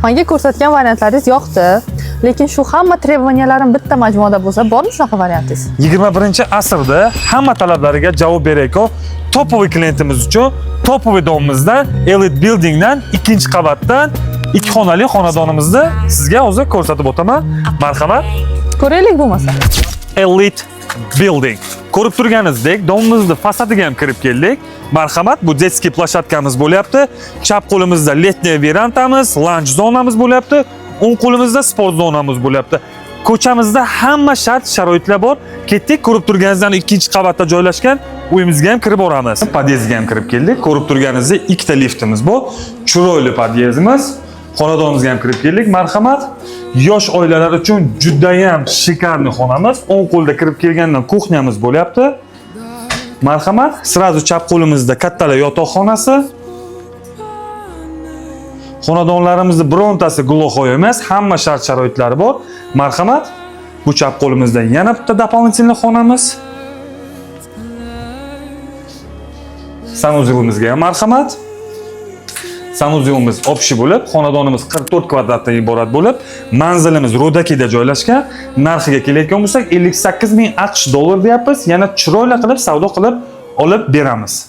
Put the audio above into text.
Menga ko'rsatgan variantlaringiz yoqdi. Lekin shu hamma trебованияларim bitta majmuada bo'lsa, bormi shunaqa variantingiz? 21-asrda hamma talablariga javob beraylik. Topoviy klientimiz uchun topoviy domimizdan, Elite Buildingdan, ikkinchi qavatdan 2 xonali xonadonimizni sizga hozir ko'rsatib o'taman. Marhamat. Ko'raylik bo'lmasa. Elite Building. Ko'rib turganingizdek, domimizning fasadiga ham kirib keldik. Marhamat, bu детский площадкamiz bo'lyapti. Chap qo'limizda letniy verandamiz, lounge zonamiz bo'lyapti. O'ng qo'limizda sport zonamiz bo'lyapti. Ko'chamizda hamma shart-sharoitlar bor. Ketdik, ko'rib turganingizdan ikkinchi qavatda joylashgan uyimizga ham kirib boramiz. Podyezdga ham kirib keldik. Ko'rib turganingizdek, ikkita liftimiz bor. Chiroyli podyezdimiz. Xonadonimizga ham kirib keldik. Marhamat. Yosh oilalar uchun juda ham shikarli xonamiz. O'ng qo'lda kirib kelgandan kuxnyamiz bo'lyapti. Marhamat, sirazu chap qo'limizda kattalar yotoqxonasi. Xonadonlarimizning birontasi gulohoy emas, hamma shart-sharoitlari bor. Marhamat, bu chap qo'limizda yana bitta дополнительный xonamiz. Sanuzyumimizga ham marhamat. Sanuzyumimiz общий bo'lib, xonadonimiz 44 kvadratdan iborat bo'lib, manzilimiz Rodakida joylashgan. Narxiga kelayotgan bo'lsak, 58 ming AQSh dollar deyapmiz. Yana chiroyli qilib savdo qilib olib beramiz.